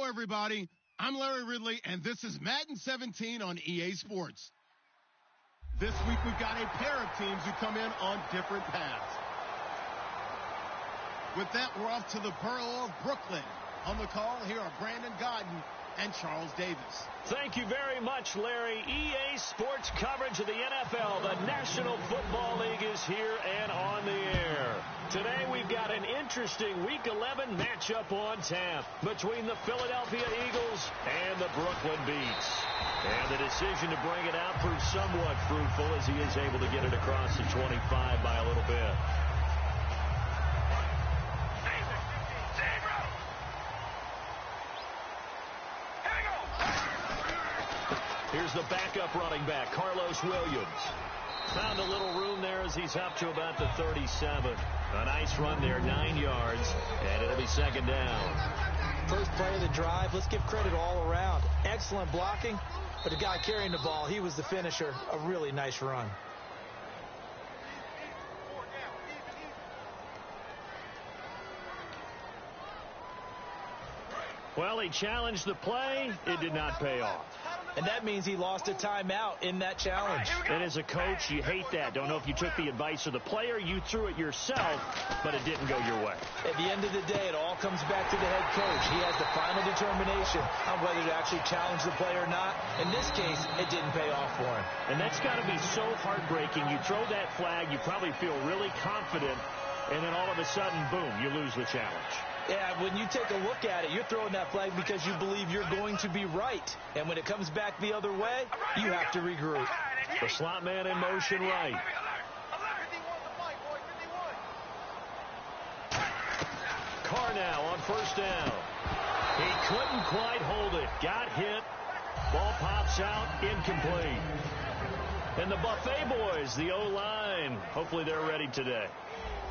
Hello, everybody. I'm Larry Ridley, and this is Madden 17 on EA Sports. This week, we've got a pair of teams who come in on different paths. With that, we're off to the borough of Brooklyn. On the call, here are Brandon Godden and Charles Davis. Thank you very much, Larry. EA Sports coverage of the NFL. The National Football League is here and on the air. Today we've got an interesting Week 11 matchup on tap between the Philadelphia Eagles and the Brooklyn Beats. And the decision to bring it out proved somewhat fruitful as he is able to get it across the 25 by a little bit. Here's the backup running back, Carlos Williams. Found a little room there as he's up to about the 37. A nice run there, 9 yards, and it'll be second down. First play of the drive, let's give credit all around. Excellent blocking, but the guy carrying the ball, he was the finisher. A really nice run. Well, he challenged the play. It did not pay off. And that means he lost a timeout in that challenge. And as a coach, you hate that. Don't know if you took the advice of the player, you threw it yourself, but it didn't go your way. At the end of the day, it all comes back to the head coach. He has the final determination on whether to actually challenge the play or not. In this case, it didn't pay off for him. And that's got to be so heartbreaking. You throw that flag, you probably feel really confident, and then all of a sudden, boom, you lose the challenge. Yeah, when you take a look at it, you're throwing that flag because you believe you're going to be right. And when it comes back the other way, you have to regroup. The slot man in motion right. Carr now on first down. He couldn't quite hold it. Got hit. Ball pops out. Incomplete. And the Buffet boys, the O-line, hopefully they're ready today.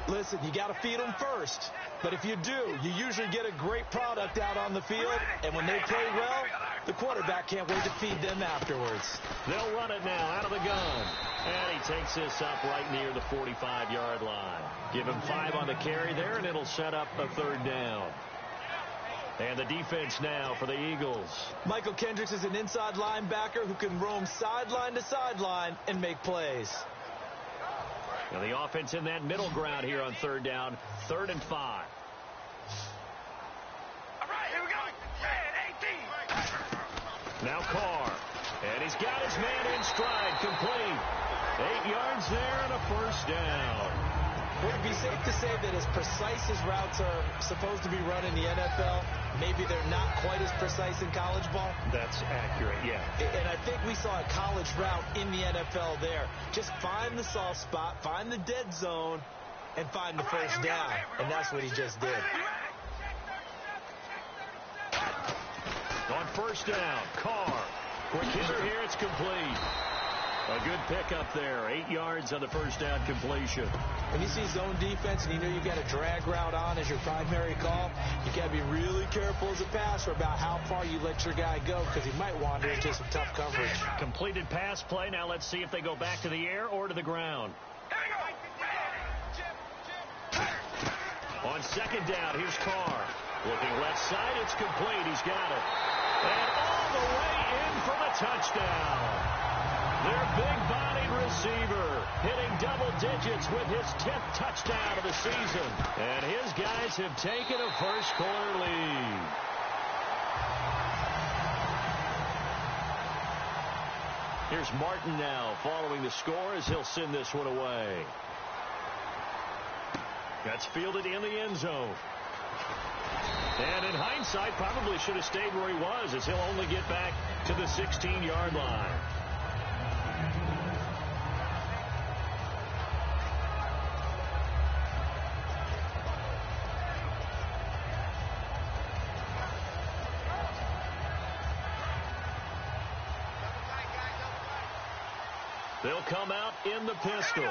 Listen, you got to feed them first. But if you do, you usually get a great product out on the field. And when they play well, the quarterback can't wait to feed them afterwards. They'll run it now out of the gun. And he takes this up right near the 45-yard line. Give him 5 on the carry there, and it'll set up a third down. And the defense now for the Eagles. Michael Kendricks is an inside linebacker who can roam sideline to sideline and make plays. Now the offense in that middle ground here on third down, 3rd and 5. All right, here we go. Red 18. Now Carr. And he's got his man in stride, complete. 8 yards there and a first down. Would it be safe to say that as precise as routes are supposed to be run in the NFL, maybe they're not quite as precise in college ball? That's accurate, yeah. And I think we saw a college route in the NFL there. Just find the soft spot, find the dead zone, and find the first down. And that's what he just did. On first down, Carr. Quick hitter here, it's complete. A good pickup there. 8 yards on the first down completion. When you see zone defense and you know you've got a drag route on as your primary call, you got to be really careful as a passer about how far you let your guy go because he might wander into some tough coverage. Completed pass play. Now let's see if they go back to the air or to the ground. On second down, here's Carr. Looking left side, it's complete. He's got it. And all the way in for the touchdown. Their big-bodied receiver hitting double digits with his 10th touchdown of the season. And his guys have taken a first-quarter lead. Here's Martin now following the score as he'll send this one away. That's fielded in the end zone. And in hindsight, probably should have stayed where he was as he'll only get back to the 16-yard line. They'll come out in the pistol.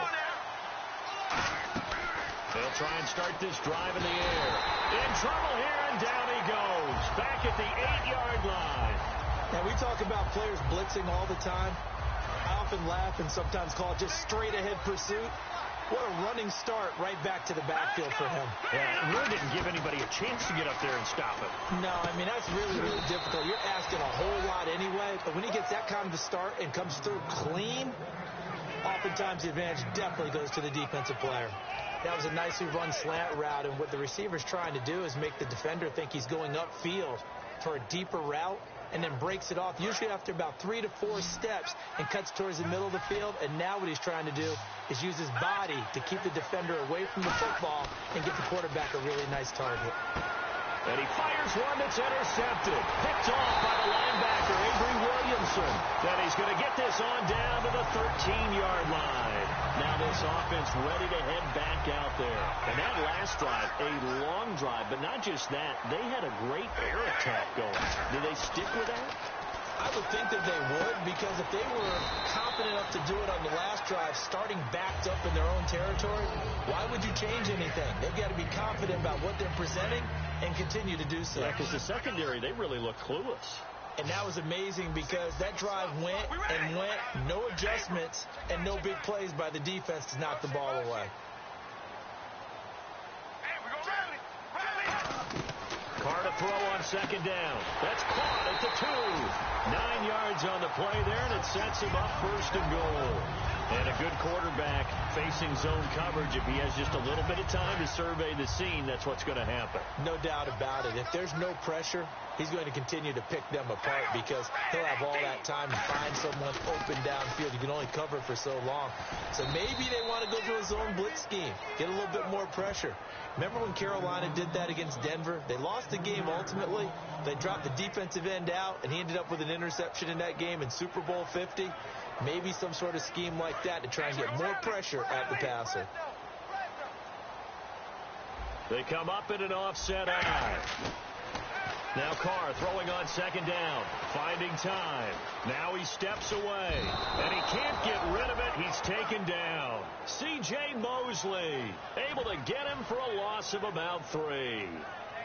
They'll try and start this drive in the air. In trouble here, and down he goes. Back at the 8-yard line. Now, we talk about players blitzing all the time. I often laugh and sometimes call it just straight-ahead pursuit. What a running start right back to the backfield for him. Yeah, it really didn't give anybody a chance to get up there and stop it. No, I mean, that's really, really difficult. You're asking a whole lot anyway, but when he gets that kind of a start and comes through clean, oftentimes the advantage definitely goes to the defensive player. That was a nicely run slant route, and what the receiver's trying to do is make the defender think he's going upfield for a deeper route, and then breaks it off, usually after about 3 to 4 steps, and cuts towards the middle of the field. And now what he's trying to do is use his body to keep the defender away from the football and get the quarterback a really nice target. And he fires one that's intercepted. Picked off by the linebacker, Avery Williamson. Then he's going to get this on down to the 13-yard line. Now this offense ready to head back out there. And that last drive, a long drive, but not just that. They had a great air attack going. Did they stick with that? I would think that they would, because if they were confident enough to do it on the last drive, starting backed up in their own territory, why would you change anything? They've got to be confident about what they're presenting and continue to do so. Yeah, because the secondary, they really look clueless. And that was amazing because that drive went and went, no adjustments, and no big plays by the defense to knock the ball away. Carr to throw on second down. That's caught at the 2. 9 yards on the play there, and it sets him up first and goal. And a good quarterback facing zone coverage. If he has just a little bit of time to survey the scene, that's what's going to happen. No doubt about it. If there's no pressure, he's going to continue to pick them apart because he'll have all that time to find someone open downfield. You can only cover for so long. So maybe they want to go to a zone blitz scheme, get a little bit more pressure. Remember when Carolina did that against Denver? They lost the game ultimately. They dropped the defensive end out, and he ended up with an interception in that game in Super Bowl 50. Maybe some sort of scheme like that to try and get more pressure at the passer. They come up in an offset eye. Now Carr throwing on second down, finding time. Now he steps away, and he can't get rid of it. He's taken down. C.J. Mosley able to get him for a loss of about 3.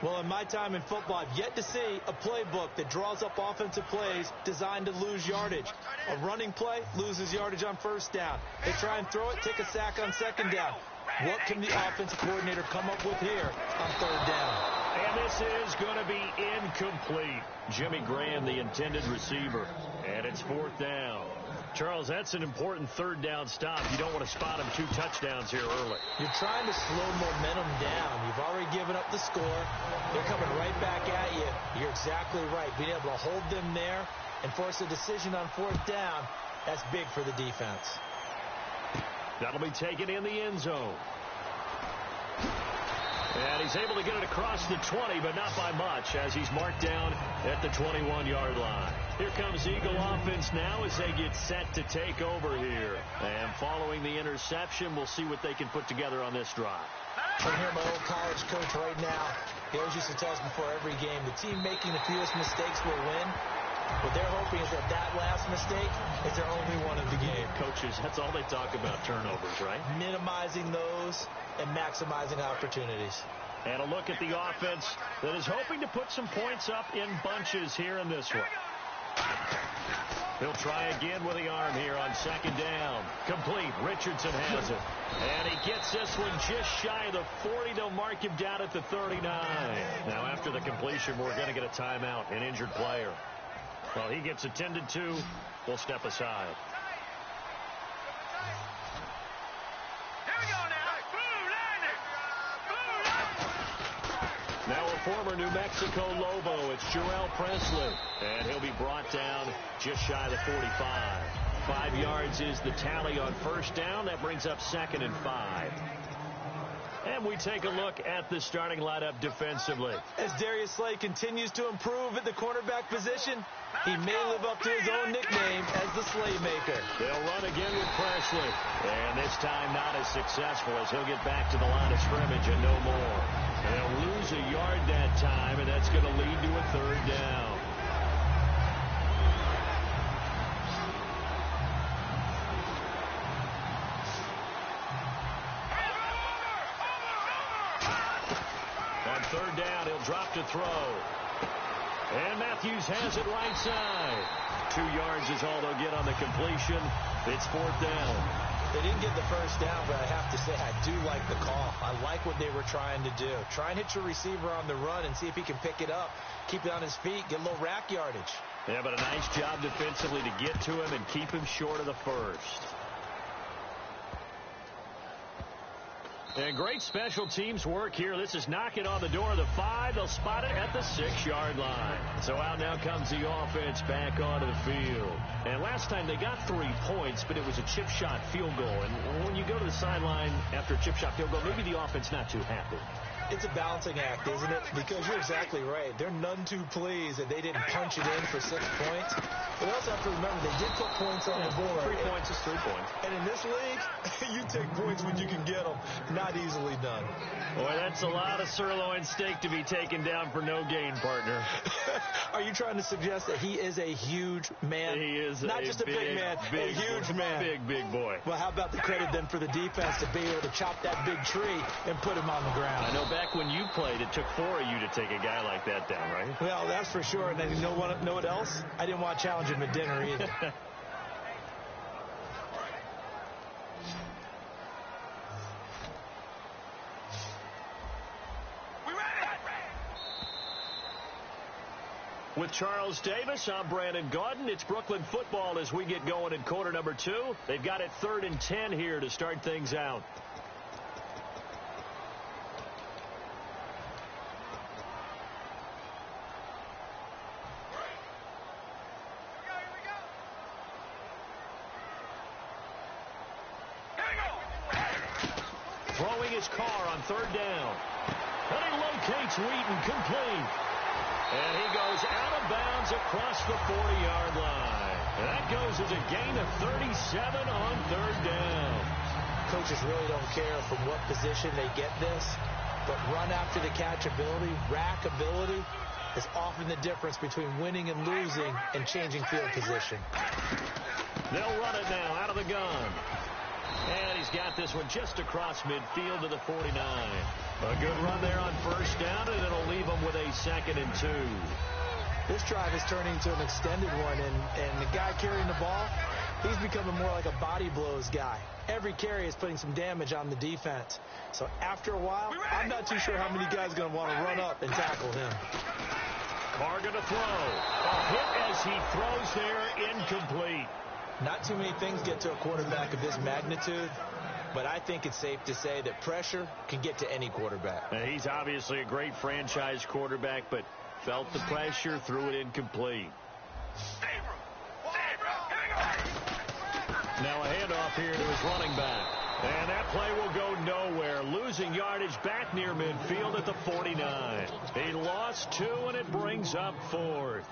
Well, in my time in football, I've yet to see a playbook that draws up offensive plays designed to lose yardage. A running play loses yardage on first down. They try and throw it, take a sack on second down. What can the offensive coordinator come up with here on third down? And this is going to be incomplete. Jimmy Graham, the intended receiver. And it's fourth down. Charles, that's an important third down stop. You don't want to spot him 2 touchdowns here early. You're trying to slow momentum down. You've already given up the score. They're coming right back at you. You're exactly right. Being able to hold them there and force a decision on fourth down, that's big for the defense. That'll be taken in the end zone. And he's able to get it across the 20, but not by much, as he's marked down at the 21-yard line. Here comes Eagle offense now as they get set to take over here. And following the interception, we'll see what they can put together on this drive. I hear my old college coach right now. He always used to tell us before every game, the team making the fewest mistakes will win. What they're hoping is that last mistake is their only one of the game. Coaches, that's all they talk about, turnovers, right? Minimizing those and maximizing opportunities. And a look at the offense that is hoping to put some points up in bunches here in this one. He'll try again with the arm here on second down. Complete. Richardson has it. And he gets this one just shy of the 40. They'll mark him down at the 39. Now after the completion, we're going to get a timeout, an injured player. Well, he gets attended to. We'll step aside. Now a former New Mexico Lobo, it's Jarrell Presley. And he'll be brought down just shy of the 45. 5 yards is the tally on first down. That brings up 2nd and 5. And we take a look at the starting lineup defensively. As Darius Slay continues to improve at the cornerback position, he may live up to his own nickname as the Slaymaker. They'll run again with Presley. And this time not as successful as he'll get back to the line of scrimmage and no more. They'll lose a yard that time, and that's going to lead to a third down. On third down, he'll drop to throw. And Matthews has it right side. 2 yards is all they'll get on the completion. It's fourth down. They didn't get the first down, but I have to say I do like the call. I like what they were trying to do. Try and hit your receiver on the run and see if he can pick it up, keep it on his feet, get a little rack yardage. Yeah, but a nice job defensively to get to him and keep him short of the first. And great special teams work here. This is knocking on the door of the 5. They'll spot it at the 6-yard line. So out now comes the offense back onto the field. And last time they got 3 points, but it was a chip shot field goal. And when you go to the sideline after a chip shot field goal, maybe the offense not too happy. It's a balancing act, isn't it? Because you're exactly right. They're none too pleased that they didn't punch it in for 6 points. But they also have to remember they did put points on the board. 3 points is 3 points. And in this league, you take points when you can get them. Not easily done. Boy, that's a lot of sirloin steak to be taken down for no gain, partner. Are you trying to suggest that he is a huge man? He is not just a big man, a huge man. Big boy. Well, how about the credit then for the defense to be able to chop that big tree and put him on the ground? I know back when you played, it took 4 of you to take a guy like that down, right? Well, that's for sure. And then you know what else? I didn't want to challenge him at dinner either. With Charles Davis, I'm Brandon Gaudin. It's Brooklyn football as we get going in quarter number 2. They've got it 3rd and 10 here to start things out. Throwing his car on 3rd down. And he locates Wheaton, complete. And he goes out of bounds across the 40-yard line. And that goes as a gain of 37 on 3rd down. Coaches really don't care from what position they get this, but run after the catch ability, rack ability, is often the difference between winning and losing and changing field position. They'll run it now out of the gun. And he's got this one just across midfield to the 49. A good run there on 1st down, and it'll leave him with a 2nd and 2. This drive is turning into an extended one, and the guy carrying the ball, he's becoming more like a body blows guy. Every carry is putting some damage on the defense. So after a while, I'm not too sure how many guys are going to want to run up and tackle him. Carr going to throw. A hit as he throws there, incomplete. Not too many things get to a quarterback of this magnitude, but I think it's safe to say that pressure can get to any quarterback. He's obviously a great franchise quarterback, but felt the pressure, threw it incomplete. Now a handoff here to his running back. And that play will go nowhere. Losing yardage back near midfield at the 49. He lost 2, and it brings up 4th.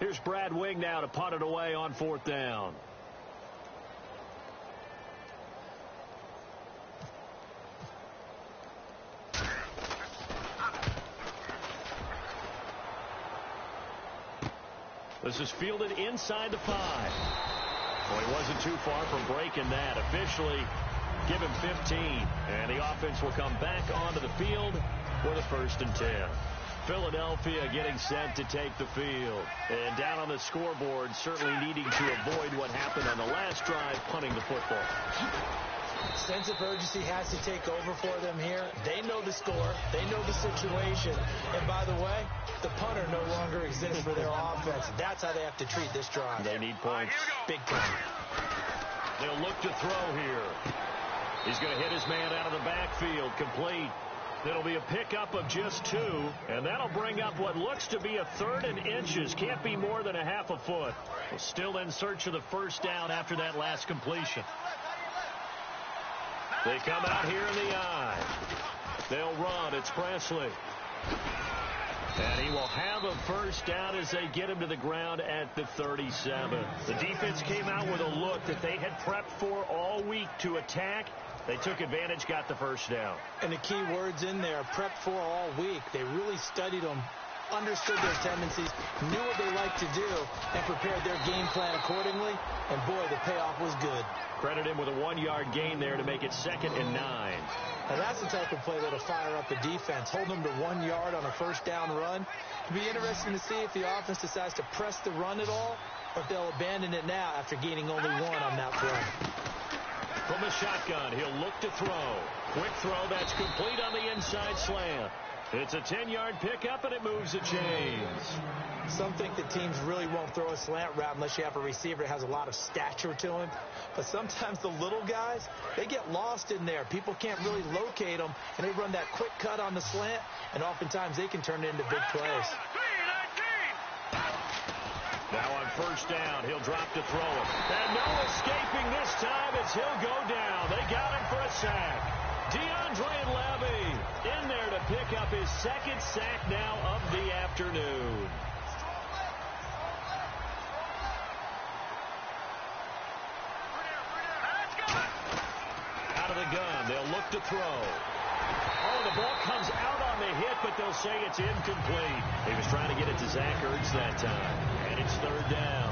Here's Brad Wing now to punt it away on 4th down. This is fielded inside the 5. Well, he wasn't too far from breaking that. Officially, give him 15. And the offense will come back onto the field with a 1st and 10. Philadelphia getting set to take the field. And down on the scoreboard, certainly needing to avoid what happened on the last drive, punting the football. Sense of urgency has to take over for them here. They know the score. They know the situation. And by the way, the punter no longer exists for their offense. That's how they have to treat this drive. They need points. Big time. They'll look to throw here. He's going to hit his man out of the backfield. Complete. It'll be a pickup of just 2, and that'll bring up what looks to be a 3rd and inches. Can't be more than a half a foot. Still in search of the 1st down after that last completion. They come out here in the I. They'll run. It's Presley. And he will have a 1st down as they get him to the ground at the 37. The defense came out with a look that they had prepped for all week to attack. They took advantage, got the 1st down. And the key words in there, prepped for all week. They really studied them, understood their tendencies, knew what they like to do, and prepared their game plan accordingly. And boy, the payoff was good. Credit him with a 1-yard gain there to make it 2nd and 9. Now that's the type of play that'll fire up the defense. Hold them to 1 yard on a 1st down run. It'll be interesting to see if the offense decides to press the run at all, or if they'll abandon it now after gaining only 1 on that play. From the shotgun, he'll look to throw. Quick throw, that's complete on the inside slant. It's a 10-yard pickup, and it moves the chains. Some think that teams really won't throw a slant route unless you have a receiver that has a lot of stature to him. But sometimes the little guys, they get lost in there. People can't really locate them, and they run that quick cut on the slant, and oftentimes they can turn it into big plays. Now on first down, he'll drop to throw it. And no escaping this time as he'll go down. They got him for a sack. DeAndre Levy in there to pick up his second sack now of the afternoon. Out of the gun, they'll look to throw. Oh, the ball comes out on the hit, but they'll say it's incomplete. He was trying to get it to Zach Ertz that time, and it's third down.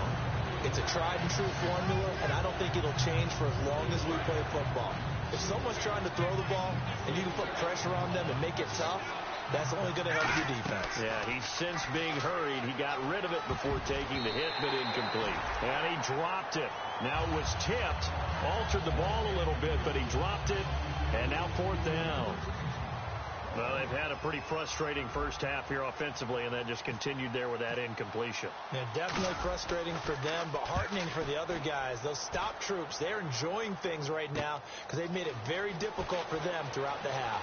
It's a tried-and-true formula, and I don't think it'll change for as long as we play football. If someone's trying to throw the ball and you can put pressure on them and make it tough, that's only going to help your defense. Yeah, he's since being hurried. He got rid of it before taking the hit, but incomplete. And he dropped it. Now it was tipped, altered the ball a little bit, but he dropped it, and now fourth down. Well, they've had a pretty frustrating first half here offensively, and that just continued there with that incompletion. Yeah, definitely frustrating for them, but heartening for the other guys. Those stop troops, they're enjoying things right now because they've made it very difficult for them throughout the half.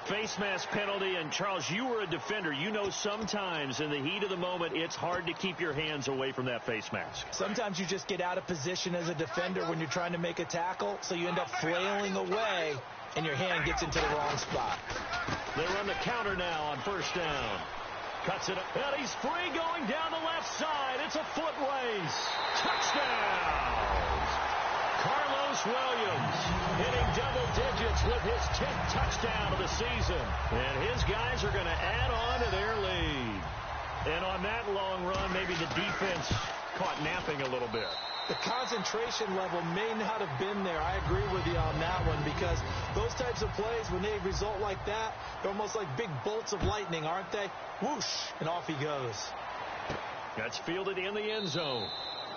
Face mask penalty, and Charles, you were a defender. You know sometimes in the heat of the moment, it's hard to keep your hands away from that face mask. Sometimes you just get out of position as a defender when you're trying to make a tackle, so you end up flailing away, and your hand gets into the wrong spot. They run the counter now on first down. Cuts it up, and he's free going down the left side. It's a foot race. Touchdown! Carlos Williams hitting double digits with his 10th touchdown of the season. And his guys are going to add on to their lead. And on that long run, maybe the defense caught napping a little bit. The concentration level may not have been there. I agree with you on that one because those types of plays, when they result like that, they're almost like big bolts of lightning, aren't they? Whoosh, and off he goes. That's fielded in the end zone.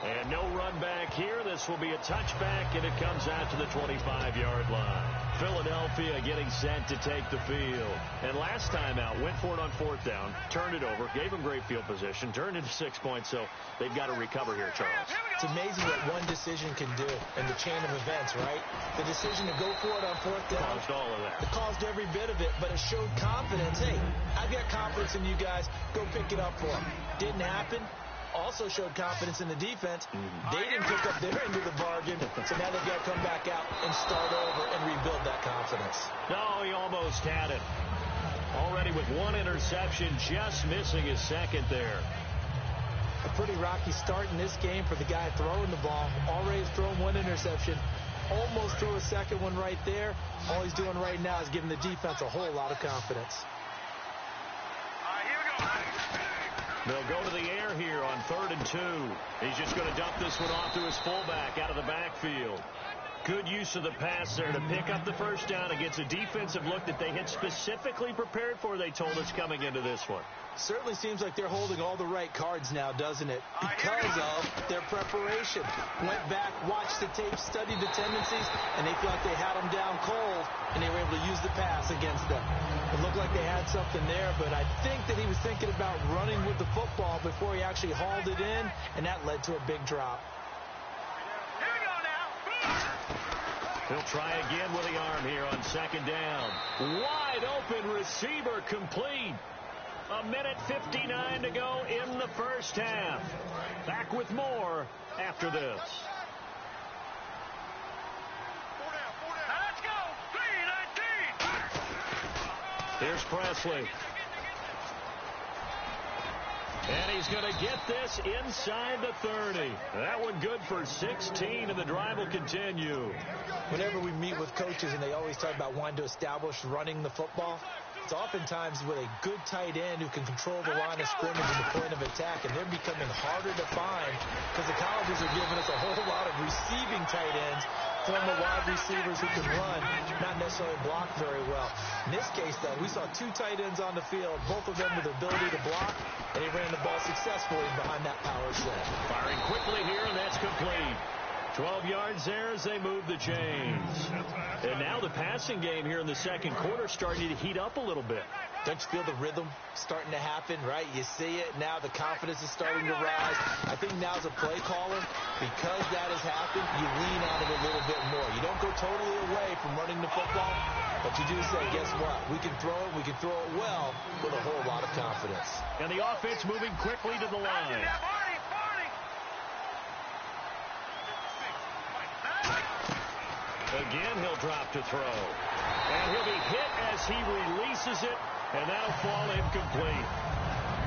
And no run back here. This will be a touchback, and it comes out to the 25-yard line. Philadelphia getting set to take the field. And last time out, went for it on fourth down, turned it over, gave them great field position, turned into 6 points, so they've got to recover here, Charles. It's amazing what one decision can do in the chain of events, right? The decision to go for it on fourth down. Caused all of that. It caused every bit of it, but it showed confidence. Hey, I've got confidence in you guys. Go pick it up for them. Didn't happen. Also showed confidence in the defense. They didn't pick up their end of the bargain, so now they've got to come back out and start over and rebuild that confidence. No, he almost had it. Already with one interception, just missing his second there. A pretty rocky start in this game for the guy throwing the ball. Already has thrown one interception. Almost threw a second one right there. All he's doing right now is giving the defense a whole lot of confidence. They'll go to the air here on 3rd and 2. He's just going to dump this one off to his fullback out of the backfield. Good use of the pass there to pick up the first down against a defensive look that they had specifically prepared for, they told us, coming into this one. Certainly seems like they're holding all the right cards now, doesn't it? Because of their preparation. Went back, watched the tape, studied the tendencies, and they feel like they had them down cold, and they were able to use the pass against them. It looked like they had something there, but I think that he was thinking about running with the football before he actually hauled it in, and that led to a big drop. Here we go now. He'll try again with the arm here on second down. Wide open receiver complete. 1:59 to go in the first half. Back with more after this. Let's go. 3-19. Here's Presley. And he's going to get this inside the 30. That one good for 16, and the drive will continue. Whenever we meet with coaches and they always talk about wanting to establish running the football, it's oftentimes with a good tight end who can control the line of scrimmage and the point of attack, and they're becoming harder to find because the colleges are giving us a whole lot of receiving tight ends former wide receivers who can run, not necessarily block very well. In this case, though, we saw two tight ends on the field, both of them with the ability to block, and he ran the ball successfully behind that power set. Firing quickly here, and that's complete. 12 yards there as they move the chains. And now the passing game here in the second quarter starting to heat up a little bit. Don't you feel the rhythm starting to happen, right? You see it now. The confidence is starting to rise. I think now as a play caller, because that has happened, you lean on it a little bit more. You don't go totally away from running the football, but you do say, guess what? We can throw it. We can throw it well with a whole lot of confidence. And the offense moving quickly to the line. Again, he'll drop to throw. And he'll be hit as he releases it, and that'll fall incomplete.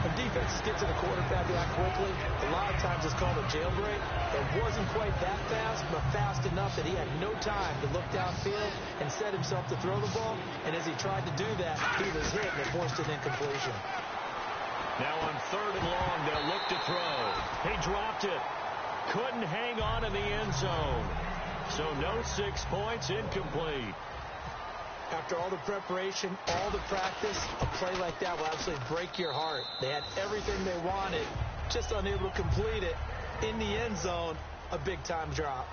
When defenses get to the quarterback that quickly, a lot of times it's called a jailbreak. It wasn't quite that fast, but fast enough that he had no time to look downfield and set himself to throw the ball. And as he tried to do that, he was hit and it forced an incompletion. Now on 3rd and long, they'll look to throw. He dropped it. Couldn't hang on in the end zone. So no 6 points, incomplete. After all the preparation, all the practice, a play like that will absolutely break your heart. They had everything they wanted, just unable to complete it. In the end zone, a big-time drop.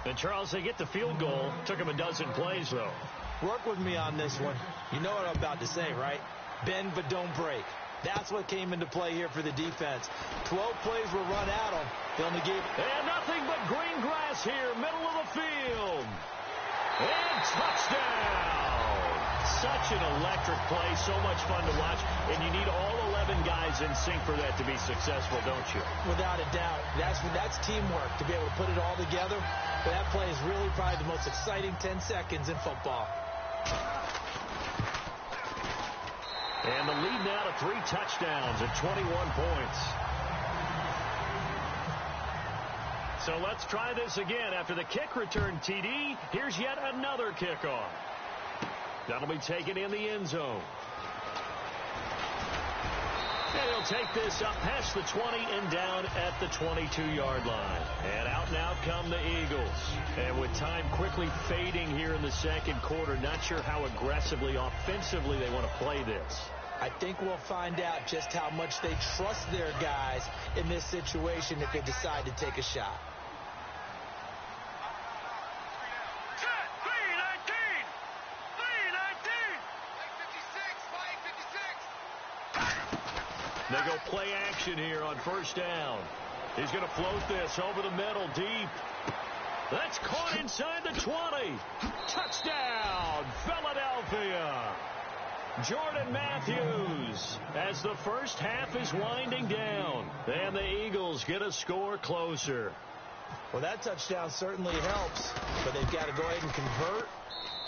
And, Charles, they get the field goal. Took them a dozen plays, though. Work with me on this one. You know what I'm about to say, right? Bend but don't break. That's what came into play here for the defense. 12 plays were run at them. They only gave... And nothing but green grass here, middle of the field. And touchdown! Such an electric play, so much fun to watch. And you need all 11 guys in sync for that to be successful, don't you? Without a doubt. That's teamwork, to be able to put it all together. But that play is really probably the most exciting 10 seconds in football. And the lead now to 3 touchdowns at 21 points. So let's try this again. After the kick return TD, here's yet another kickoff. That'll be taken in the end zone. And he'll take this up past the 20 and down at the 22-yard line. And out come the Eagles. And with time quickly fading here in the second quarter, not sure how aggressively, offensively they want to play this. I think we'll find out just how much they trust their guys in this situation if they decide to take a shot. They go play action here on first down. He's going to float this over the middle deep. That's caught inside the 20. Touchdown, Philadelphia. Jordan Matthews as the first half is winding down. And the Eagles get a score closer. Well, that touchdown certainly helps, but they've got to go ahead and convert,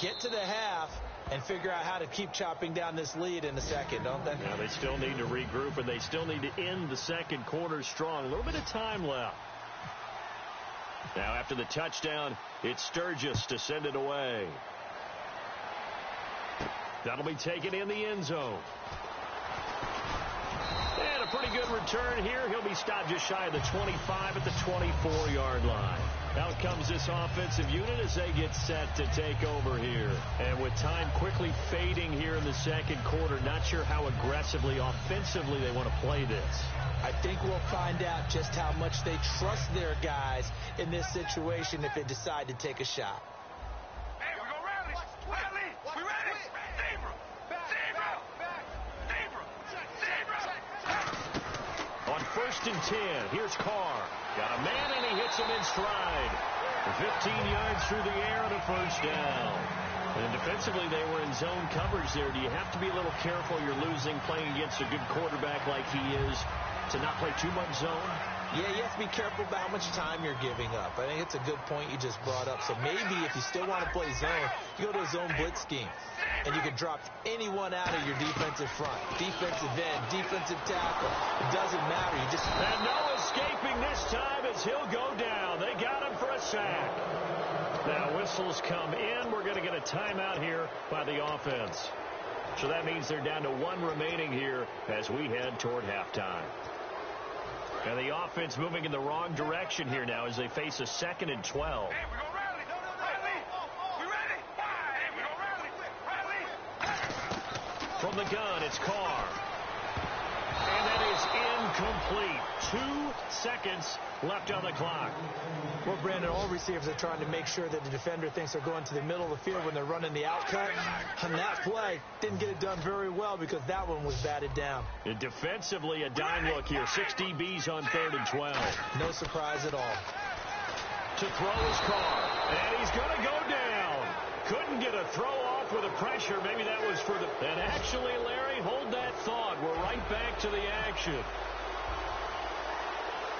get to the half, and figure out how to keep chopping down this lead in the second, don't they? Yeah, they still need to regroup, and they still need to end the second quarter strong. A little bit of time left. Now, after the touchdown, it's Sturgis to send it away. That'll be taken in the end zone. And a pretty good return here. He'll be stopped just shy of the 25 at the 24-yard line. Out comes this offensive unit as they get set to take over here. And with time quickly fading here in the second quarter, not sure how aggressively, offensively they want to play this. I think we'll find out just how much they trust their guys in this situation if they decide to take a shot. Hey, we're going to rally. Rally. We ready? Zebra. Zebra. Zebra. Zebra. On 1st and 10, here's Carr. Got a man, and he hits him in stride. 15 yards through the air and a first down. And defensively, they were in zone coverage there. Do you have to be a little careful? You're losing, playing against a good quarterback like he is, to not play too much zone? Yeah, you have to be careful about how much time you're giving up. I think it's a good point you just brought up. So maybe if you still want to play zone, you go to a zone blitz scheme. And you can drop anyone out of your defensive front. Defensive end, defensive tackle. It doesn't matter. You just... And no escaping this time as he'll go down. They got him for a sack. Now whistles come in. We're going to get a timeout here by the offense. So that means they're down to 1 remaining here as we head toward halftime. And the offense moving in the wrong direction here now as they face a 2nd and 12. Hey, we're going to rally. From the gun, it's Carr. And that is incomplete. 2 seconds left on the clock. Well, Brandon, all receivers are trying to make sure that the defender thinks they're going to the middle of the field when they're running the out cut. On that play, didn't get it done very well because that one was batted down. And defensively, a dime look here. 6 DBs on 3rd and 12. No surprise at all. To throw his Carr. And he's going to go down. Couldn't get a throw off with a pressure. Maybe that was for the... And actually, Larry, hold that thought. We're right back to the action.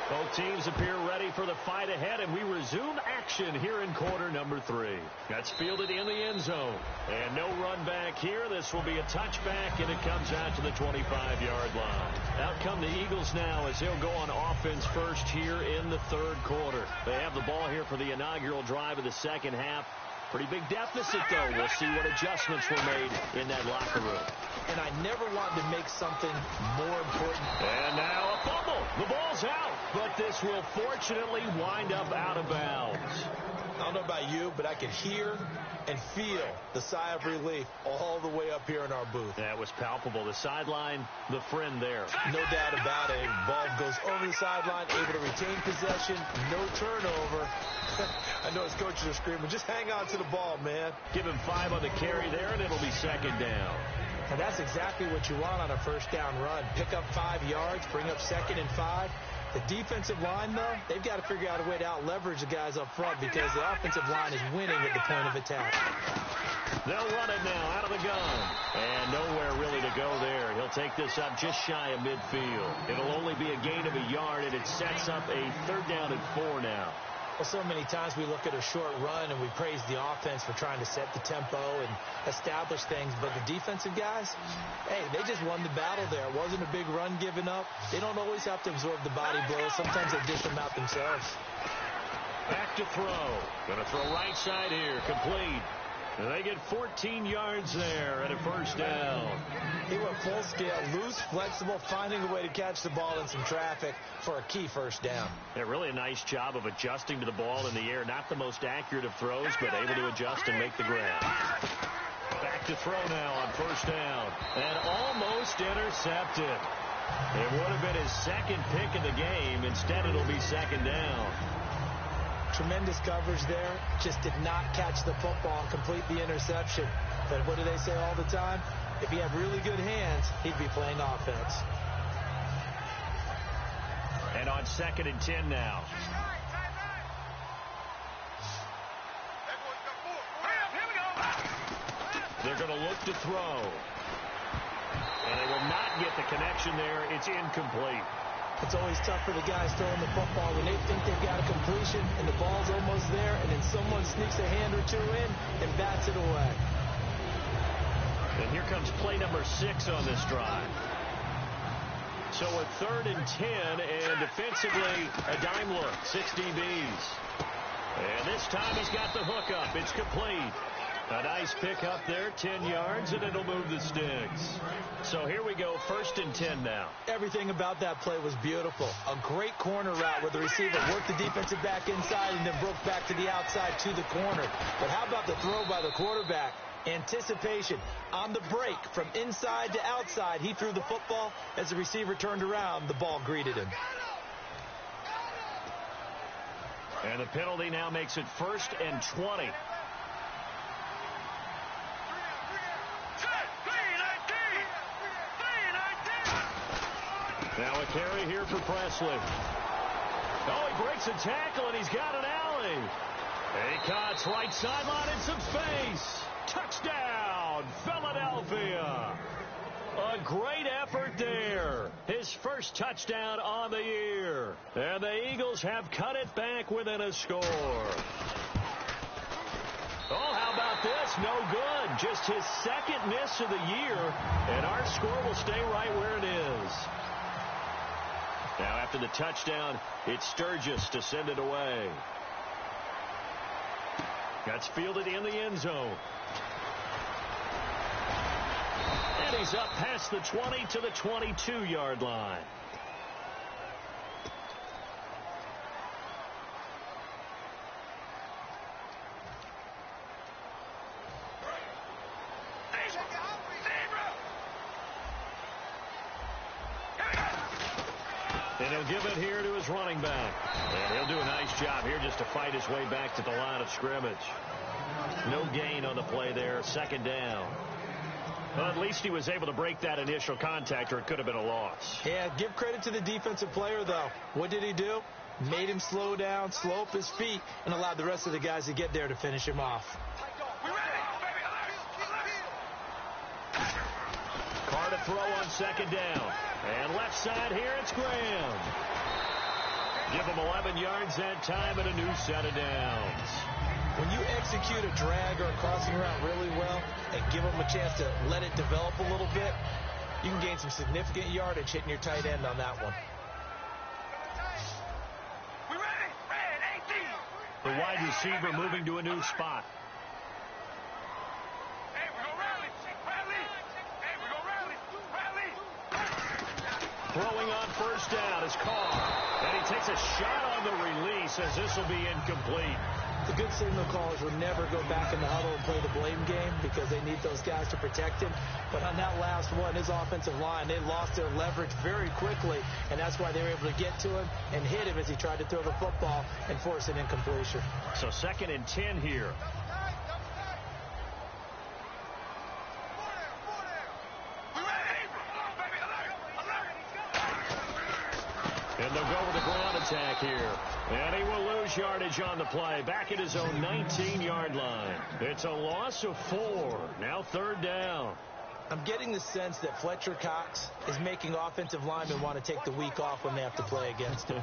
Both teams appear ready for the fight ahead, and we resume action here in quarter number 3. That's fielded in the end zone. And no run back here. This will be a touchback, and it comes out to the 25-yard line. Out come the Eagles now as they'll go on offense first here in the 3rd quarter. They have the ball here for the inaugural drive of the second half. Pretty big deficit, though. We'll see what adjustments were made in that locker room. And I never wanted to make something more important. And now a fumble. The ball's out, but this will fortunately wind up out of bounds. I don't know about you, but I can hear and feel the sigh of relief all the way up here in our booth. That was palpable. The sideline, the friend there. No doubt about it. Ball goes over the sideline, able to retain possession, no turnover. I know his coaches are screaming, just hang on to the ball, man. Give him 5 on the carry there, and it'll be 2nd down. And that's exactly what you want on a first down run. Pick up 5 yards, bring up 2nd and 5. The defensive line, though, they've got to figure out a way to out-leverage the guys up front because the offensive line is winning at the point of attack. They'll run it now out of the gun. And nowhere really to go there. He'll take this up just shy of midfield. It'll only be a gain of a yard, and it sets up a 3rd down and 4 now. Well, so many times we look at a short run and we praise the offense for trying to set the tempo and establish things. But the defensive guys, hey, they just won the battle there. It wasn't a big run given up. They don't always have to absorb the body blows. Sometimes they dish them out themselves. Back to throw. Going to throw right side here. Complete. And they get 14 yards there at a 1st down. He went full scale, loose, flexible, finding a way to catch the ball in some traffic for a key 1st down. Yeah, really a nice job of adjusting to the ball in the air. Not the most accurate of throws, but able to adjust and make the grab. Back to throw now on 1st down. And almost intercepted. It would have been his 2nd pick of the game. Instead, it'll be 2nd down. Tremendous coverage there. Just did not catch the football and complete the interception. But what do they say all the time? If he had really good hands, he'd be playing offense. And on 2nd and 10 now. They're going to look to throw. And they will not get the connection there. It's incomplete. It's always tough for the guys throwing the football when they think they've got a completion and the ball's almost there, and then someone sneaks a hand or 2 in and bats it away. And here comes play number 6 on this drive. So a 3rd and 10, and defensively a dime look, 6 DBs. And this time he's got the hook up. It's complete. A nice pick up there, 10 yards, and it'll move the sticks. So here we go, 1st and 10 now. Everything about that play was beautiful. A great corner route where the receiver worked the defensive back inside and then broke back to the outside to the corner. But how about the throw by the quarterback? Anticipation on the break from inside to outside. He threw the football. As the receiver turned around, the ball greeted him. And the penalty now makes it 1st and 20. Now a carry here for Presley. Oh, he breaks a tackle, and he's got an alley. He cuts right sideline in some space. Touchdown, Philadelphia. A great effort there. His 1st touchdown on the year. And the Eagles have cut it back within a score. Oh, how about this? No good. Just his 2nd miss of the year. And our score will stay right where it is. Now after the touchdown, it's Sturgis to send it away. That's fielded in the end zone. And he's up past the 20 to the 22-yard line. And he'll give it here to his running back. And he'll do a nice job here just to fight his way back to the line of scrimmage. No gain on the play there. Second down. Well, at least he was able to break that initial contact, or it could have been a loss. Yeah, give credit to the defensive player, though. What did he do? Made him slow down, slow up his feet, and allowed the rest of the guys to get there to finish him off. Carr to throw on second down. And left side here, it's Graham. Give him 11 yards that time and a new set of downs. When you execute a drag or a crossing route really well and give them a chance to let it develop a little bit, you can gain some significant yardage hitting your tight end on that one. The wide receiver moving to a new spot. Throwing on first down is Carr. And he takes a shot on the release as this will be incomplete. The good signal callers will never go back in the huddle and play the blame game because they need those guys to protect him. But on that last one, his offensive line, they lost their leverage very quickly, and that's why they were able to get to him and hit him as he tried to throw the football and force an incompletion. So 2nd and 10 here. And they'll go with the ground attack here. And he will lose yardage on the play. Back at his own 19-yard line. It's a loss of 4. Now 3rd down. I'm getting the sense that Fletcher Cox is making offensive linemen want to take the week off when they have to play against him.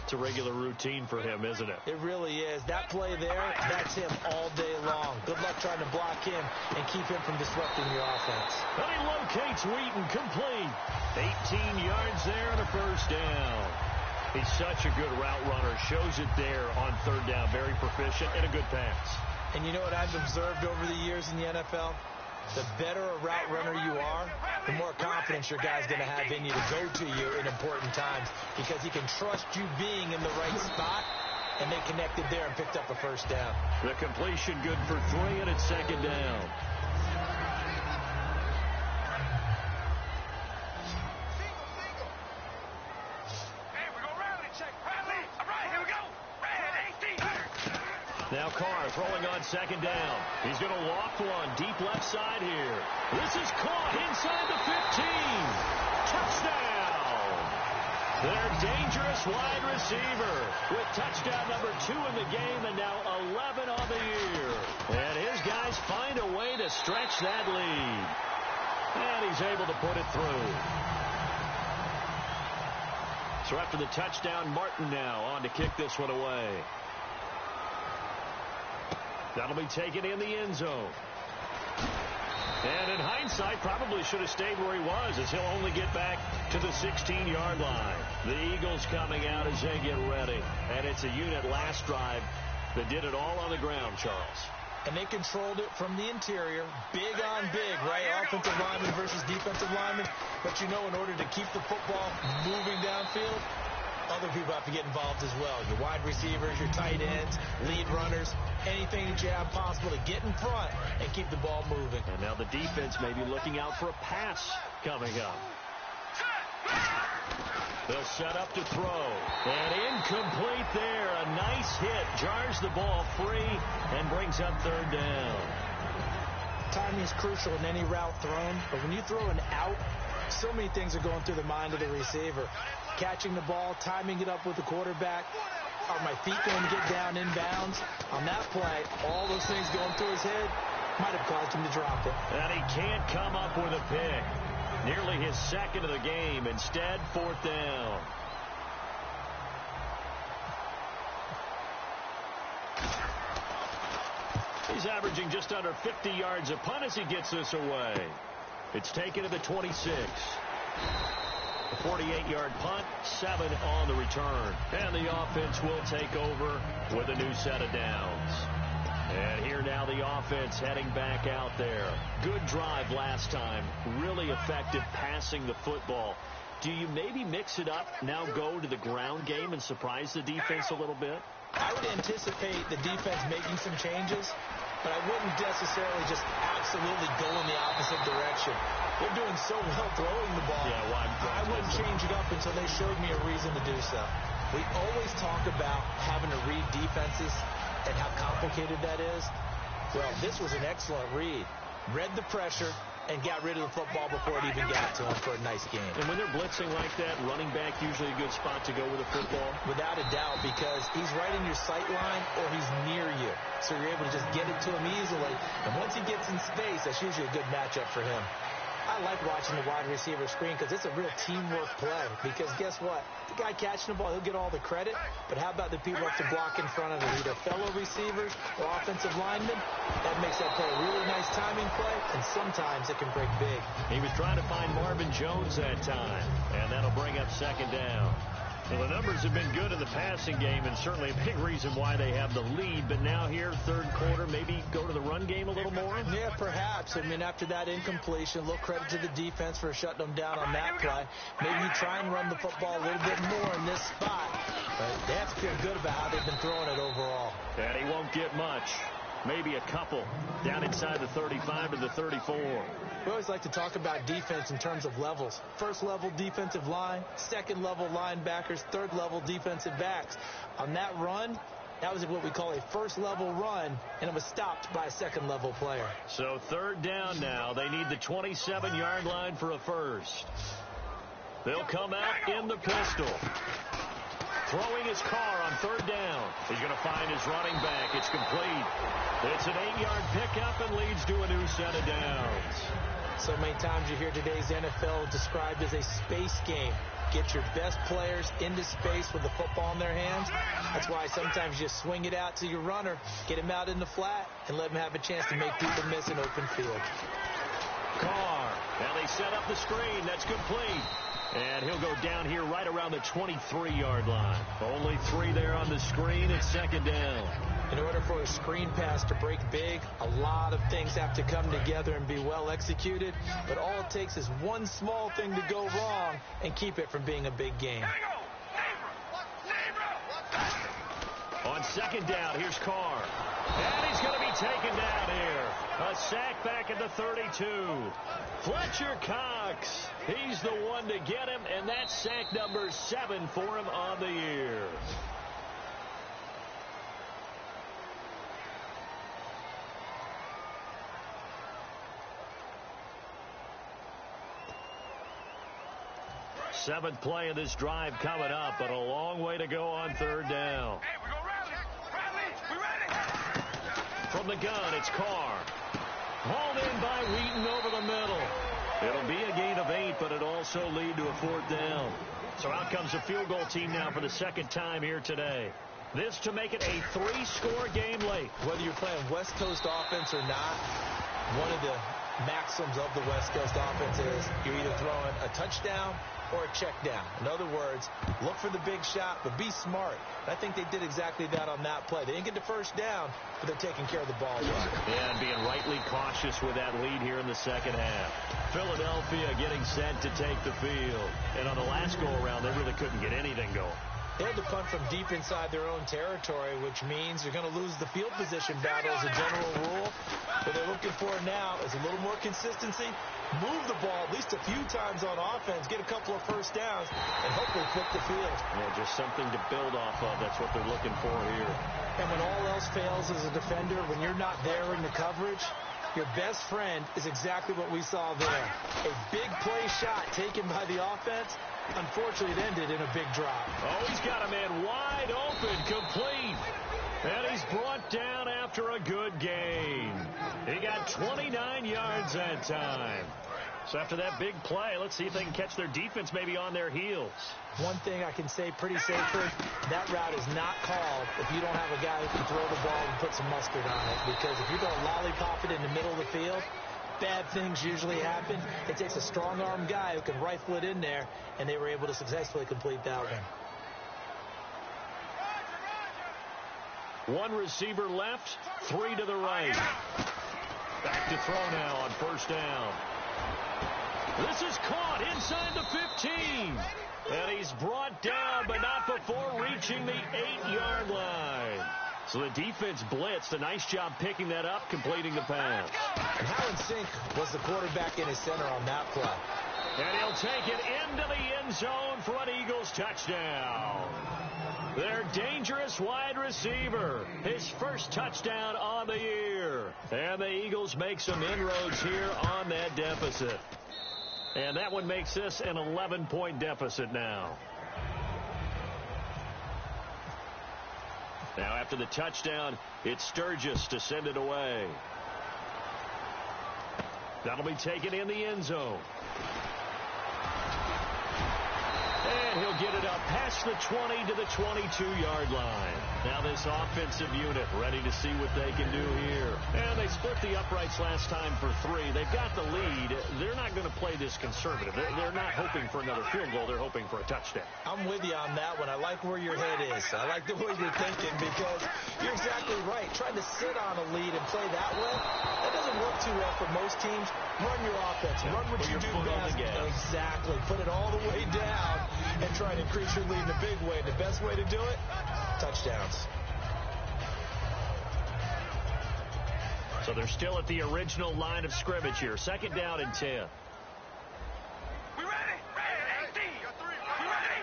It's a regular routine for him, isn't it? It really is. That play there, that's him all day long. Good luck trying to block him and keep him from disrupting your offense. And he locates Wheaton, complete. 18 yards there and a first down. He's such a good route runner. Shows it there on 3rd down. Very proficient and a good pass. And you know what I've observed over the years in the NFL? The better a route runner you are, the more confidence your guy's going to have in you to go to you in important times because he can trust you being in the right spot, and they connected there and picked up a first down. The completion good for 3, and it's 2nd down. Now Carr throwing on 2nd down. He's going to loft one deep left side here. This is caught inside the 15. Touchdown. Their dangerous wide receiver with touchdown number 2 in the game and now 11 on the year. And his guys find a way to stretch that lead. And he's able to put it through. So after the touchdown, Martin now on to kick this one away. That'll be taken in the end zone. And in hindsight, probably should have stayed where he was as he'll only get back to the 16-yard line. The Eagles coming out as they get ready. And it's a unit last drive that did it all on the ground, Charles. And they controlled it from the interior, big on big, right? Offensive lineman versus defensive lineman. But you know, in order to keep the football moving downfield, other people have to get involved as well. Your wide receivers, your tight ends, lead runners, anything that you have possible to get in front and keep the ball moving. And now the defense may be looking out for a pass coming up. They'll set up to throw. And incomplete there. A nice hit. Jars the ball free and brings up 3rd down. Timing is crucial in any route thrown, but when you throw an out, so many things are going through the mind of the receiver. Catching the ball, timing it up with the quarterback. Are my feet going to get down inbounds? On that play, all those things going through his head might have caused him to drop it. And he can't come up with a pick. Nearly his 2nd of the game. Instead, 4th down. He's averaging just under 50 yards a punt as he gets this away. It's taken to the 26. A 48-yard punt, 7 on the return. And the offense will take over with a new set of downs. And here now the offense heading back out there. Good drive last time. Really effective passing the football. Do you maybe mix it up, now go to the ground game and surprise the defense a little bit? I would anticipate the defense making some changes. but I wouldn't necessarily just absolutely go in the opposite direction. They're doing so well throwing the ball. Yeah, well, I wouldn't change it up until they showed me a reason to do so. We always talk about having to read defenses and how complicated that is. Well, this was an excellent read. Read the pressure and got rid of the football before it even got to him for a nice game. And when they're blitzing like that, running back usually a good spot to go with the football? Without a doubt, because he's right in your sight line or he's near you. So you're able to just get it to him easily. And once he gets in space, that's usually a good matchup for him. I like watching the wide receiver screen because it's a real teamwork play. Because guess what? The guy catching the ball, he'll get all the credit. But how about the people up to block in front of him? Either fellow receivers or offensive linemen. That makes that play a really nice timing play. And sometimes it can break big. He was trying to find Marvin Jones that time. And that'll bring up second down. Well, the numbers have been good in the passing game, and certainly a big reason why they have the lead. But now here, third quarter, maybe go to the run game a little more? Yeah, perhaps. I mean, after that incompletion, a little credit to the defense for shutting them down on that play. Maybe you try and run the football a little bit more in this spot. But they have to feel good about how they've been throwing it overall. And he won't get much. Maybe a couple down inside the 35 to the 34. We always like to talk about defense in terms of levels. First level defensive line, second level linebackers, third level defensive backs. On that run, that was what we call a first level run, and it was stopped by a second level player. So third down now. They need the 27-yard line for a first. They'll come out in the pistol. Throwing his car on third down. He's going to find his running back. It's complete. It's an 8-yard pickup and leads to a new set of downs. So many times you hear today's NFL described as a space game. Get your best players into space with the football in their hands. That's why sometimes you swing it out to your runner, get him out in the flat, and let him have a chance to make people miss an open field. Carr. Now they set up the screen. That's complete. And he'll go down here right around the 23-yard line. Only 3 there on the screen. It's second down. In order for a screen pass to break big, a lot of things have to come together and be well executed. But all it takes is one small thing to go wrong and keep it from being a big game. On second down, here's Carr. And he's going to be taken down here. A sack back at the 32. Fletcher Cox. He's the one to get him, and that's sack number 7 for him on the year. Seventh play of this drive coming up, but a long way to go on third down. Hey, we gonna rally. Rally. We ready? From the gun, it's Carr. Hauled in by Wheaton over the middle. It'll be a gain of 8, but it'll also lead to a fourth down. So out comes the field goal team now for the second time here today. This to make it a 3-score game late. Whether you're playing West Coast offense or not, one of the maxims of the West Coast offense is you're either throwing a touchdown or a check down. In other words, look for the big shot, but be smart. I think they did exactly that on that play. They didn't get the first down, but they're taking care of the ball well. Yeah, and being rightly cautious with that lead here in the second half. Philadelphia getting set to take the field. And on the last go-around, they really couldn't get anything going. They had to punt from deep inside their own territory, which means you're going to lose the field position battle as a general rule. What they're looking for now is a little more consistency, move the ball at least a few times on offense, get a couple of first downs, and hopefully flip the field. Yeah, just something to build off of. That's what they're looking for here. And when all else fails as a defender, when you're not there in the coverage, your best friend is exactly what we saw there. A big play shot taken by the offense. Unfortunately, it ended in a big drop. Oh, he's got a man wide open, complete. And he's brought down after a good game. He got 29 yards that time. So after that big play, let's see if they can catch their defense maybe on their heels. One thing I can say pretty safely, that route is not called if you don't have a guy who can throw the ball and put some mustard on it. Because if you're going to lollipop it in the middle of the field, bad things usually happen. It takes a strong-arm guy who can rifle it in there, and they were able to successfully complete that one. One receiver left, 3 to the right. Back to throw now on first down. This is caught inside the 15. And he's brought down, but not before reaching the 8-yard line. So the defense blitzed. A nice job picking that up, completing the pass. And how in sync was the quarterback in his center on that play? And he'll take it into the end zone for an Eagles touchdown. Their dangerous wide receiver, his first touchdown on the year. And the Eagles make some inroads here on that deficit. And that one makes this an 11-point deficit now. Now after the touchdown, it's Sturgis to send it away. That'll be taken in the end zone. And he'll get it up past the 20 to the 22-yard line. Now this offensive unit ready to see what they can do here. And they split the uprights last time for 3. They've got the lead. They're not going to play this conservative. They're not hoping for another field goal. They're hoping for a touchdown. I'm with you on that one. I like where your head is. I like the way you're thinking because you're exactly right. Trying to sit on a lead and play that way, that doesn't work too well for most teams. Run your offense. Run what you do best. Exactly. Put it all the way down and try to increase your lead in a big way. The best way to do it, touchdowns. So they're still at the original line of scrimmage here. 2nd down and 10. We ready? Ready. We ready?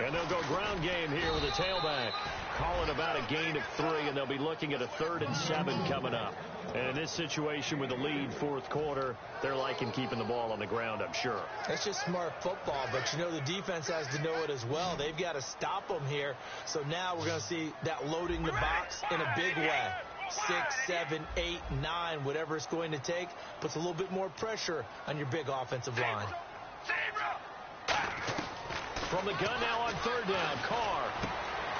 And they'll go ground game here with a tailback. Call it about a gain of 3, and they'll be looking at a 3rd and 7 coming up. And in this situation with the lead 4th quarter, they're liking keeping the ball on the ground, I'm sure. That's just smart football, but you know the defense has to know it as well. They've got to stop them here. So now we're going to see that loading the box in a big way. 6, 7, 8, 9, whatever it's going to take, puts a little bit more pressure on your big offensive line. From the gun now on 3rd down, Carr.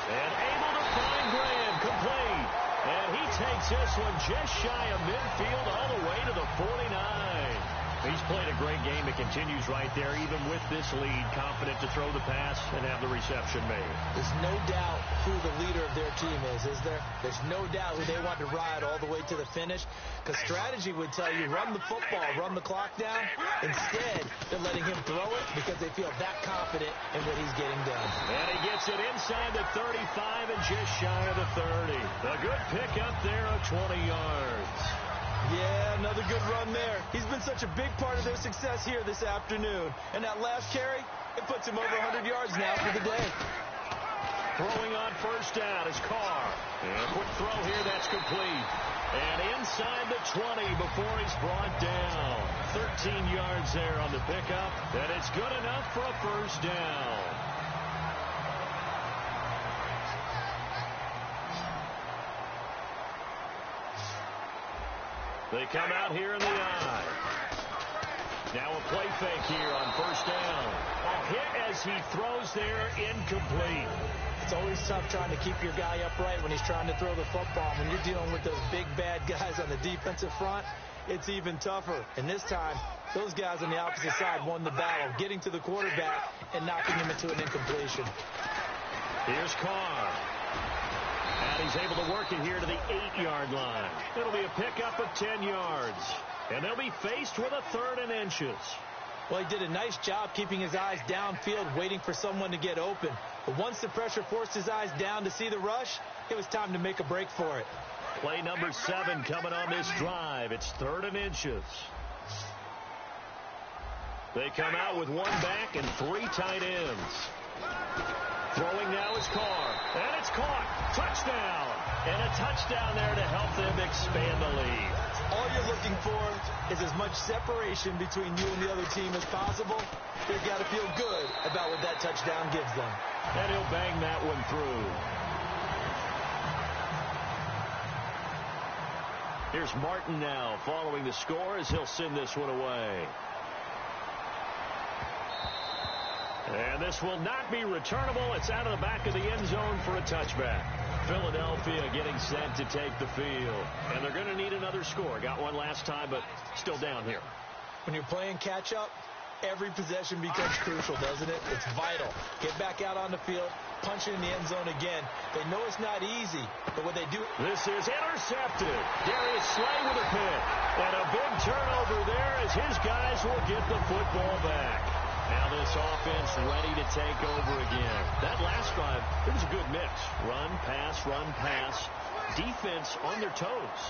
And able to find Graham, complete. And he takes this one just shy of midfield all the way to the 49. He's played a great game. It continues right there, even with this lead, confident to throw the pass and have the reception made. There's no doubt who the leader of their team is there? There's no doubt who they want to ride all the way to the finish, because strategy would tell you run the football, run the clock down. Instead, they're letting him throw it because they feel that confident in what he's getting done. And he gets it inside the 35 and just shy of the 30. A good pickup there of 20 yards. Yeah, another good run there. He's been such a big part of their success here this afternoon. And that last carry, it puts him over 100 yards now for the day. Throwing on 1st down is Carr. And a quick throw here, that's complete. And inside the 20 before he's brought down. 13 yards there on the pickup. And it's good enough for a 1st down. They come out here in the eye. Now a play fake here on 1st down. A hit as he throws there, incomplete. It's always tough trying to keep your guy upright when he's trying to throw the football. When you're dealing with those big bad guys on the defensive front, it's even tougher. And this time, those guys on the opposite side won the battle, getting to the quarterback and knocking him into an incompletion. Here's Carr. And he's able to work it here to the 8-yard line. It'll be a pickup of 10 yards. And they'll be faced with a 3rd and inches. Well, he did a nice job keeping his eyes downfield, waiting for someone to get open. But once the pressure forced his eyes down to see the rush, it was time to make a break for it. Play number 7 coming on this drive. It's 3rd and inches. They come out with 1 back and 3 tight ends. Throwing now is Carr. And it's caught. Touchdown. And a touchdown there to help them expand the lead. All you're looking for is as much separation between you and the other team as possible. They've got to feel good about what that touchdown gives them. And he'll bang that one through. Here's Martin now following the score as he'll send this one away. And this will not be returnable. It's out of the back of the end zone for a touchback. Philadelphia getting set to take the field. And they're going to need another score. Got one last time, but still down here. When you're playing catch-up, every possession becomes crucial, doesn't it? It's vital. Get back out on the field, punch it in the end zone again. They know it's not easy, but what they do... This is intercepted. Darius Slay with a pick. And a big turnover there as his guys will get the football back. Now this offense ready to take over again. That last drive, it was a good mix. Run, pass, defense on their toes.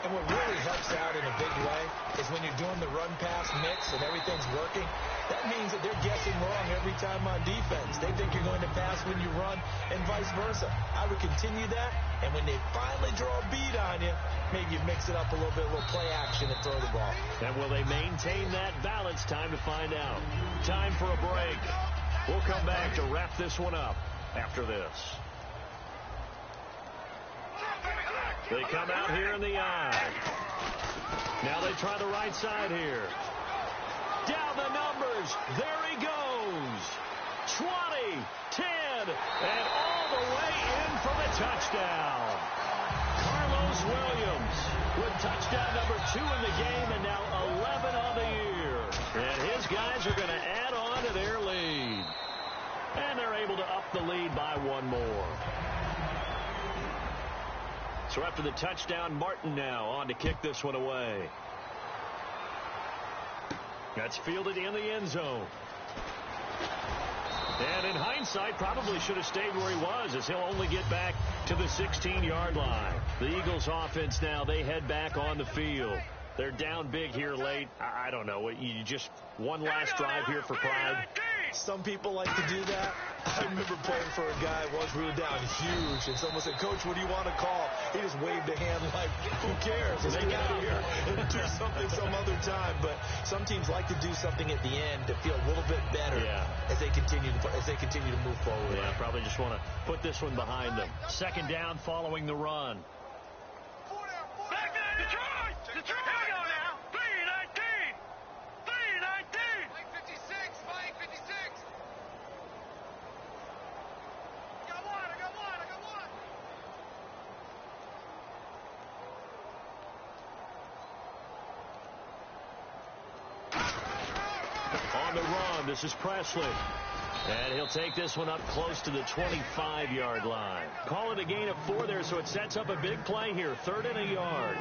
And what really helps out in a big way is when you're doing the run-pass mix and everything's working, that means that they're guessing wrong every time on defense. They think you're going to pass when you run and vice versa. I would continue that, and when they finally draw a beat on you, maybe you mix it up a little bit, a little play action and throw the ball. And will they maintain that balance? Time to find out. Time for a break. We'll come back to wrap this one up after this. They come out here in the eye. Now they try the right side here. Down the numbers. There he goes. 20, 10, and all the way in for the touchdown. Carlos Williams with touchdown number 2 in the game and now 11 on the year. And his guys are going to add on to their lead. And they're able to up the lead by one more. So after the touchdown, Martin now on to kick this one away. That's fielded in the end zone. And in hindsight, probably should have stayed where he was, as he'll only get back to the 16-yard line. The Eagles offense now, they head back on the field. They're down big here late. I don't know. You just one last drive here for pride. Some people like to do that. I remember playing for a guy once we were down huge, and someone said, "Coach, what do you want to call?" He just waved a hand like, "Who cares? Let's get out of here and do something some other time." But some teams like to do something at the end to feel a little bit better as they continue to move forward. Yeah, probably just want to put this one behind them. Second down following the run. Back to Detroit! Detroit! Here we go now. 3-19! 3-19! Flank 56! Flank 56! I got one! On the run, this is Presley. And he'll take this one up close to the 25-yard line. Call it a gain of 4 there, so it sets up a big play here. 3rd and a yard.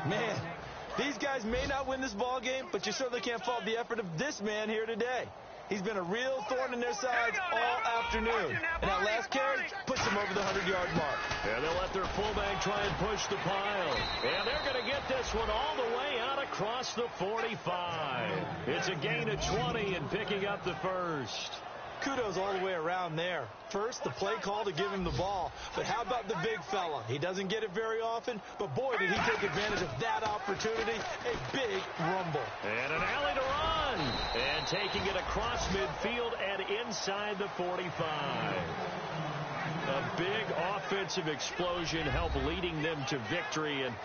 Man, these guys may not win this ball game, but you certainly can't fault the effort of this man here today. He's been a real thorn in their sides all afternoon. And that last carry puts him over the 100-yard mark. Yeah, they'll let their fullback try and push the pile. And they're going to get this one all the way out across the 45. It's a gain of 20 and picking up the first. Kudos all the way around there. First, the play call to give him the ball. But how about the big fella? He doesn't get it very often, but boy, did he take advantage of that opportunity. A big rumble. And an alley to run. And taking it across midfield and inside the 45. A big offensive explosion helped leading them to victory. And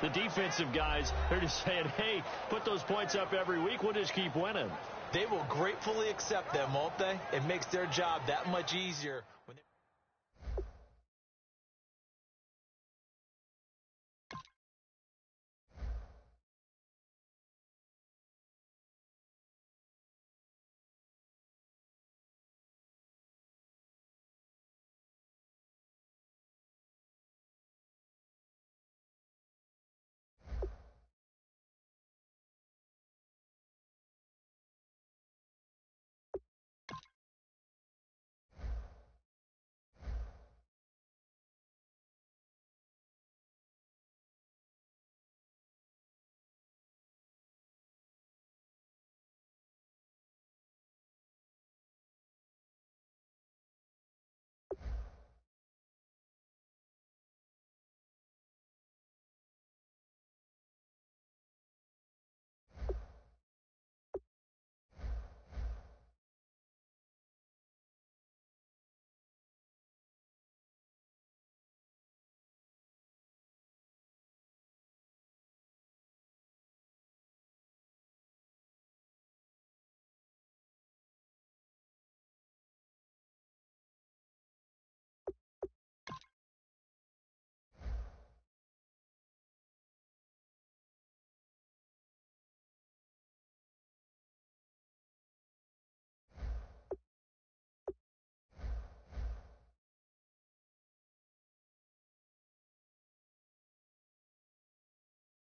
the defensive guys, they're just saying, hey, put those points up every week. We'll just keep winning. They will gratefully accept them, won't they? It makes their job that much easier.